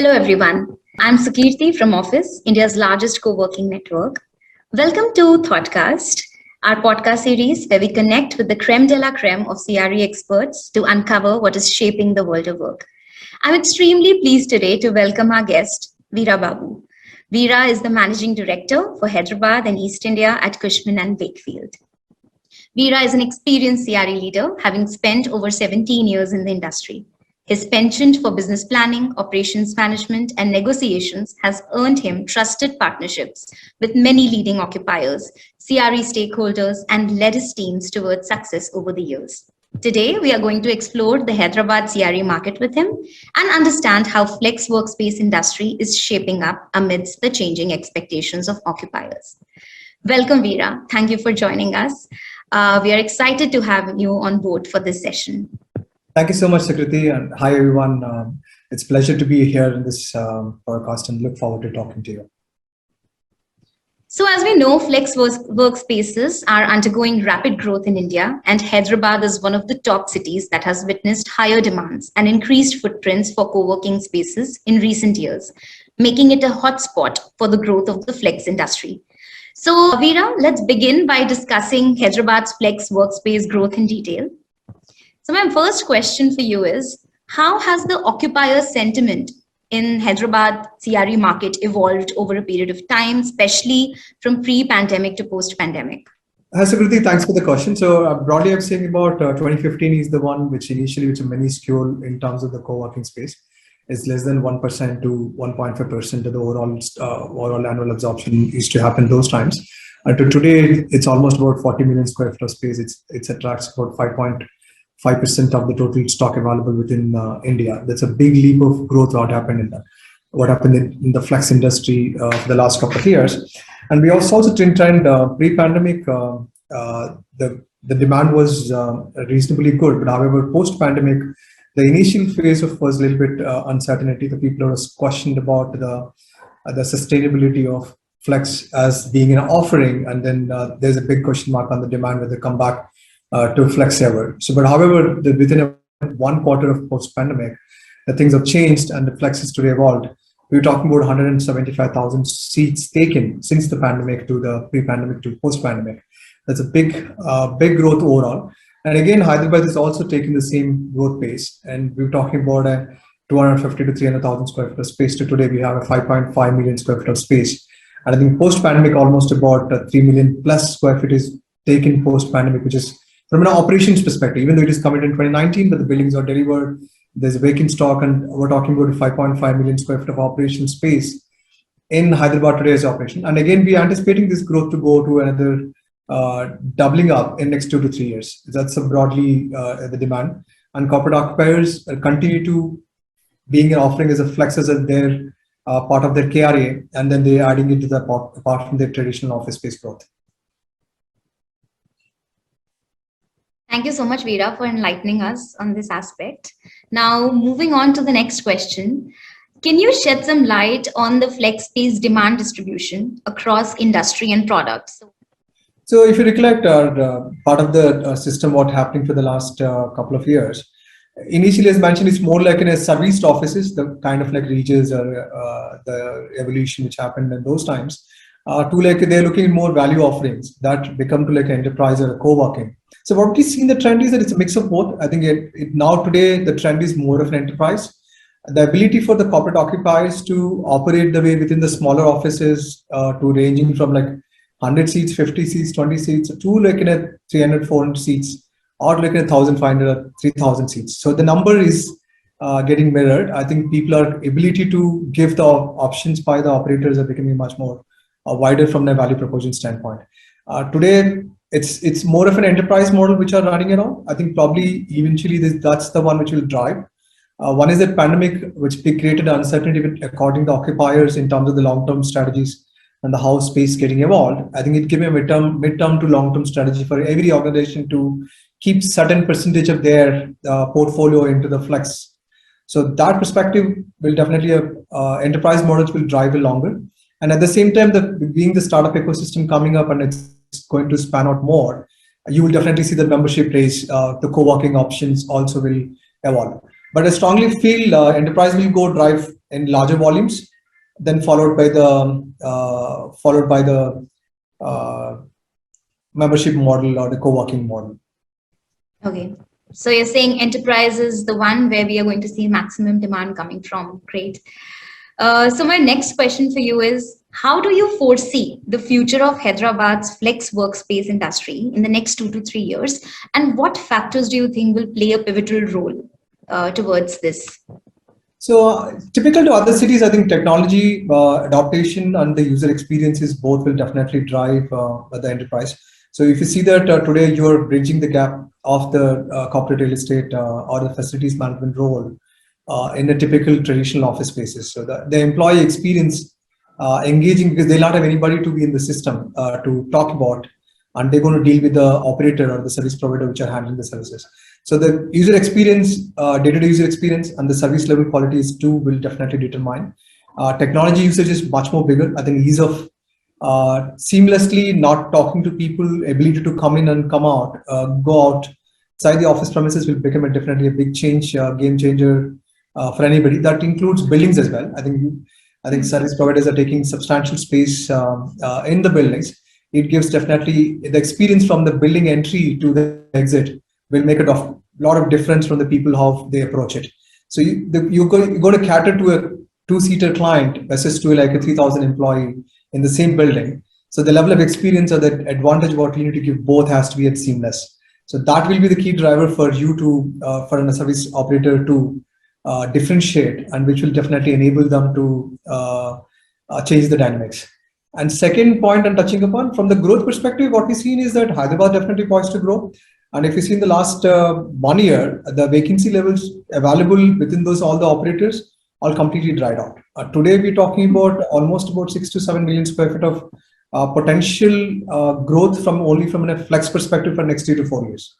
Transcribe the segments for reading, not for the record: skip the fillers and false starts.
Hello everyone, I'm Sukirti from Office, India's largest co-working network. Welcome to Thoughtcast, our podcast series where we connect with the creme de la creme of CRE experts to uncover what is shaping the world of work. I'm extremely pleased today to welcome our guest, Veera Babu. Veera is the Managing Director for Hyderabad and East India at Cushman Wakefield. Veera is an experienced CRE leader, having spent over 17 years in the industry. His penchant for business planning, operations management, and negotiations has earned him trusted partnerships with many leading occupiers, CRE stakeholders, and led his teams towards success over the years. Today, we are going to explore the Hyderabad CRE market with him and understand how flex workspace industry is shaping up amidst the changing expectations of occupiers. Welcome, Veera. Thank you for joining us. We are excited to have you on board for this session. Thank you so much, Sukriti, and hi everyone. It's a pleasure to be here in this podcast and look forward to talking to you. So as we know, flex workspaces are undergoing rapid growth in India, and Hyderabad is one of the top cities that has witnessed higher demands and increased footprints for co-working spaces in recent years, making it a hotspot for the growth of the flex industry. So Veera, let's begin by discussing Hyderabad's flex workspace growth in detail. So my first question for you is, how has the occupier sentiment in Hyderabad CRE market evolved over a period of time, especially from pre-pandemic to post-pandemic? Hi, Sukriti, thanks for the question. So broadly, I'm saying about 2015 is the one which initially, which is minuscule in terms of the co-working space. It's less than 1% to 1.5% of the overall annual absorption used to happen those times. To today, it's almost about 40 million square feet of space. It attracts about 5.5% of the total stock available within India. That's a big leap of growth what happened in the flex industry for the last couple of years. And we also trend pre-pandemic, the demand was reasonably good, but however, post-pandemic, the initial phase was a little bit uncertainty. The people were questioned about the sustainability of flex as being an offering, and then there's a big question mark on the demand whether they come back to flex ever. So, but however, within one quarter of post-pandemic, the things have changed and the flex has today evolved. We're talking about 175,000 seats taken since the pandemic to the pre-pandemic to post-pandemic. That's a big growth overall. And again, Hyderabad is also taking the same growth pace. And we're talking about a 250 to 300,000 square feet of space. To today, we have a 5.5 million square feet of space. And I think post-pandemic, almost about 3 million plus square feet is taken post-pandemic, which is from an operations perspective, even though it is committed in 2019, but the buildings are delivered, there's a vacant stock, and we're talking about 5.5 million square feet of operation space in Hyderabad today's operation. And again, we are anticipating this growth to go to another doubling up in next 2 to 3 years. That's broadly the demand. And corporate occupiers continue to being an offering as a flex as their part of their KRA, and then they're adding it to the apart from their traditional office space growth. Thank you so much, Veera, for enlightening us on this aspect. Now, moving on to the next question. Can you shed some light on the flex space demand distribution across industry and products? So if you recollect part of the system, what happening for the last couple of years, initially as mentioned, it's more like in a serviced offices, the kind of like Regis or the evolution which happened in those times, to like they're looking at more value offerings that become to like enterprise or co-working. So what we see in the trend is that it's a mix of both. I think now today the trend is more of an enterprise. The ability for the corporate occupiers to operate the way within the smaller offices to ranging from like 100 seats, 50 seats, 20 seats, to like in a 300, 400 seats, or like in 1,500 or 3,000 seats. So the number is getting mirrored. I think people are ability to give the options by the operators are becoming much more wider from their value proposition standpoint. Today, it's more of an enterprise model which are running around. I think probably eventually that's the one which will drive. One is that pandemic, which created uncertainty according to the occupiers in terms of the long-term strategies and the how space getting evolved. I think it gave a midterm to long-term strategy for every organization to keep certain percentage of their portfolio into the flex. So that perspective will definitely enterprise models will drive it longer. And at the same time, being the startup ecosystem coming up and it's going to span out more, you will definitely see the membership raise, the co-working options also will evolve. But I strongly feel enterprise will go drive in larger volumes, then followed by the uh, membership model or the co-working model. Okay. So you're saying enterprise is the one where we are going to see maximum demand coming from. Great. So my next question for you is, how do you foresee the future of Hyderabad's flex workspace industry in the next 2 to 3 years? And what factors do you think will play a pivotal role towards this? So typical to other cities, I think technology adaptation and the user experiences both will definitely drive the enterprise. So if you see that today you're bridging the gap of the corporate real estate or the facilities management role in a typical traditional office spaces. So the employee experience engaging, because they'll not have anybody to be in the system to talk about, and they're going to deal with the operator or the service provider which are handling the services. So the user experience, day-to-day user experience, and the service level qualities too will definitely determine. Technology usage is much more bigger. I think ease of seamlessly not talking to people, ability to come in and come out, go outside the office premises will become definitely a big change, game changer for anybody. That includes buildings as well. I think service providers are taking substantial space in the buildings. It gives definitely the experience from the building entry to the exit will make a lot of difference from the people how they approach it. So you're going to cater to a two-seater client versus to like a 3,000 employee in the same building. So the level of experience or the advantage what you need to give both has to be at seamless. So that will be the key driver for you to for a service operator to differentiate, and which will definitely enable them to change the dynamics. And second point I'm touching upon from the growth perspective, what we've seen is that Hyderabad definitely poised to grow. And if you see in the last 1 year, the vacancy levels available within those all the operators all completely dried out. Today we're talking about almost about 6 to 7 million square feet of potential growth from a flex perspective for next 3 to 4 years.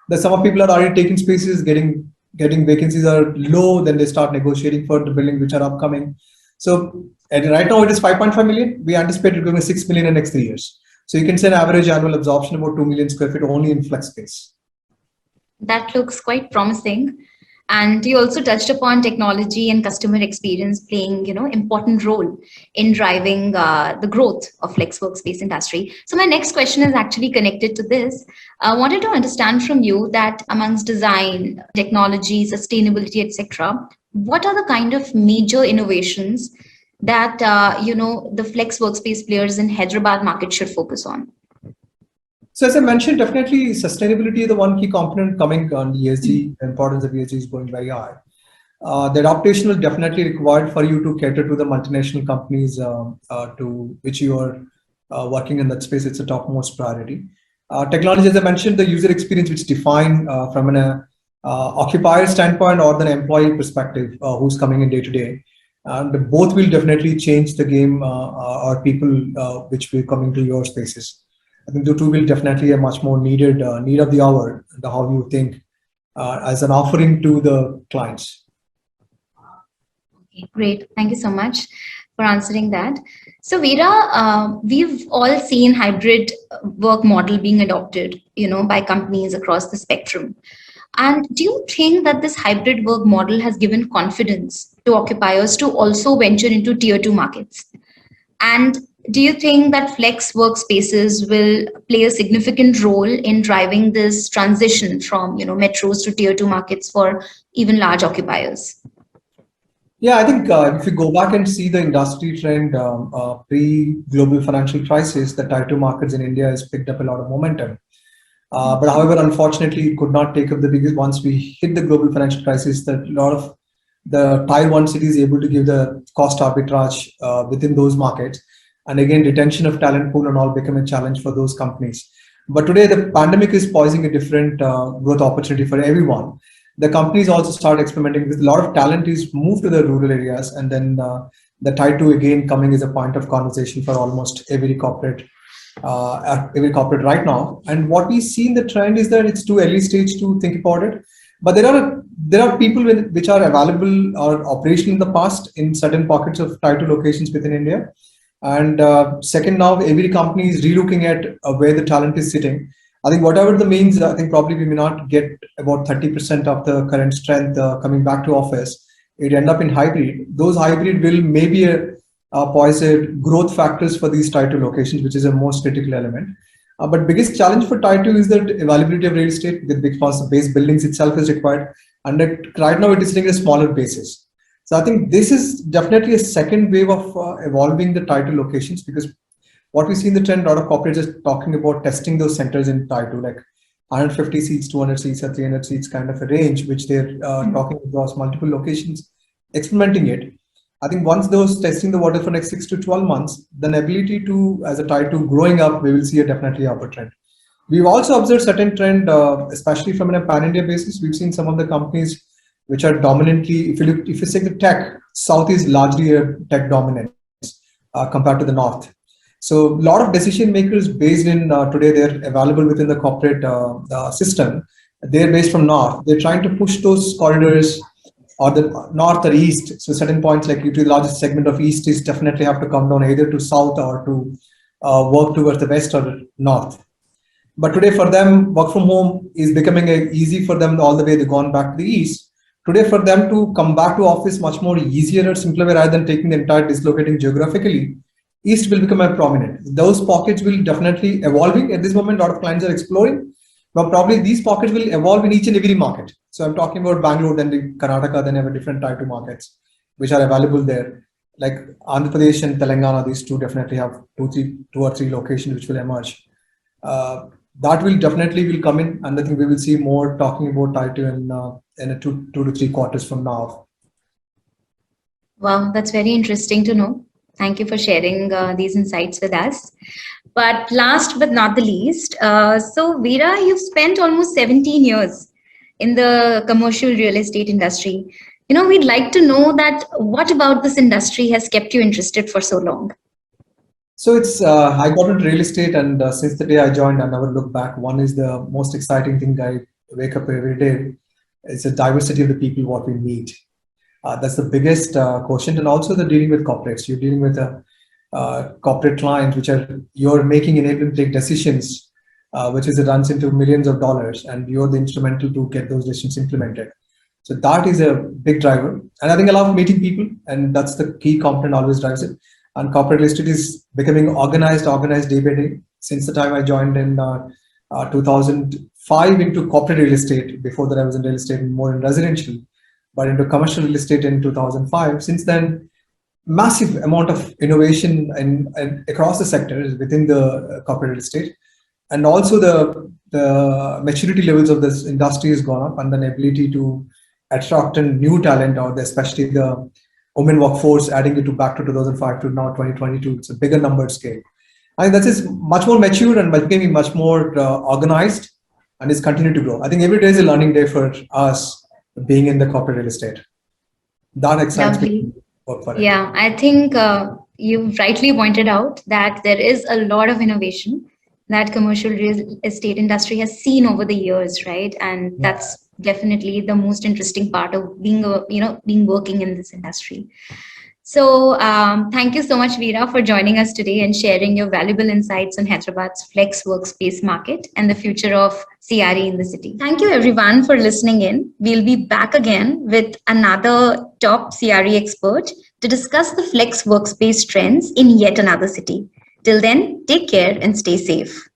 That some of people are already taking spaces, getting vacancies are low, then they start negotiating for the buildings which are upcoming. So right now it is 5.5 million. We anticipate it going to 6 million in the next 3 years. So you can say an average annual absorption about 2 million square feet only in flex space. That looks quite promising. And you also touched upon technology and customer experience playing, important role in driving the growth of flex workspace industry. So my next question is actually connected to this. I wanted to understand from you that amongst design, technology, sustainability, etc., what are the kind of major innovations that the flex workspace players in Hyderabad market should focus on? So as I mentioned, definitely sustainability is the one key component coming on the ESG. The importance of ESG is going very high. The adaptation will definitely required for you to cater to the multinational companies to which you are working in that space. It's a topmost priority. Technology, as I mentioned, the user experience which defined from an occupier standpoint or the employee perspective who's coming in day to day. And both will definitely change the game or people which will come into your spaces. I think the two will definitely a much more needed need of the hour, how you think as an offering to the clients. Okay, great. Thank you so much for answering that. So Veera, we've all seen hybrid work model being adopted, by companies across the spectrum. And do you think that this hybrid work model has given confidence to occupiers to also venture into tier 2 markets? And do you think that flex workspaces will play a significant role in driving this transition from metros to tier 2 markets for even large occupiers? Yeah, I think if you go back and see the industry trend pre-global financial crisis, the tier 2 markets in India has picked up a lot of momentum. But however, unfortunately, it could not take up the biggest. Once we hit the global financial crisis, that a lot of the tier 1 cities able to give the cost arbitrage within those markets. And again, retention of talent pool and all become a challenge for those companies. But today, the pandemic is posing a different growth opportunity for everyone. The companies also start experimenting with a lot of talent is moved to the rural areas, and then the tier 2 again coming as a point of conversation for almost every corporate right now. And what we see in the trend is that it's too early stage to think about it. But there are people which are available or operational in the past in certain pockets of tier 2 locations within India. And second, now every company is relooking at where the talent is sitting. I think whatever the means, I think probably we may not get about 30% of the current strength coming back to office it end up in hybrid. Those hybrid will maybe poised growth factors for these tier 2 locations, which is a most critical element. But biggest challenge for tier 2 is that availability of real estate, because the base buildings itself is required, and right now it is sitting at a smaller basis. So I think this is definitely a second wave of evolving the tier 2 locations, because what we see in the trend, a lot of corporates is talking about testing those centers in tier 2, like 150 seats, 200 seats, or 300 seats kind of a range, which they're talking across multiple locations, experimenting it. I think once those testing the water for next 6 to 12 months, then ability to, as a tier 2 growing up, we will see a definitely upward trend. We've also observed certain trend, especially from a pan-India basis. We've seen some of the companies which are dominantly, if you say the tech, South is largely a tech dominance compared to the North. So a lot of decision makers based in today, they're available within the corporate system. They're based from North. They're trying to push those corridors or the North or East. So certain points, like the largest segment of East is definitely have to come down either to South or to work towards the West or North. But today for them, work from home is becoming easy for them all the way they've gone back to the East. Today for them to come back to office much more easier or simpler way, rather than taking the entire dislocating geographically, East will become a prominent. Those pockets will definitely evolving. At this moment, a lot of clients are exploring, but probably these pockets will evolve in each and every market. So I'm talking about Bangalore, then the Karnataka, then have a different tier 2 markets, which are available there. Like Andhra Pradesh and Telangana, these two definitely have two or three locations which will emerge. That will definitely come in, and I think we will see more talking about tier 2 in a 2 to 3 quarters from now. Wow, that's very interesting to know. Thank you for sharing these insights with us. But last but not the least, so Veera, you've spent almost 17 years in the commercial real estate industry. We'd like to know that what about this industry has kept you interested for so long? So it's I got into real estate, and since the day I joined, I never looked back. One is the most exciting thing I wake up every day. It's the diversity of the people what we meet. That's the biggest quotient, and also the dealing with corporates. You're dealing with a corporate client, which are you're making enabling take decisions, which is it runs into millions of dollars, and you're the instrumental to get those decisions implemented. So that is a big driver, and I think I love meeting people, and that's the key component always drives it. And corporate real estate is becoming organized day by day. Since the time I joined in 2005 into corporate real estate. Before that, I was in real estate and more in residential, but into commercial real estate in 2005. Since then, massive amount of innovation and across the sectors within the corporate real estate, and also the maturity levels of this industry has gone up, and the ability to attract a new talent, or especially the women workforce, adding it to back to 2005 to now 2022. It's a bigger number scale. I think that is much more mature and becoming much more organized, and is continuing to grow. I think every day is a learning day for us being in the corporate real estate. That excites me. Work for it. Yeah, I think you've rightly pointed out that there is a lot of innovation that commercial real estate industry has seen over the years, right? And that's definitely the most interesting part of being working in this industry. So thank you so much, Veera, for joining us today and sharing your valuable insights on Hyderabad's flex workspace market and the future of CRE in the city. Thank you everyone for listening in. We'll be back again with another top CRE expert to discuss the flex workspace trends in yet another city. Till then, take care and stay safe.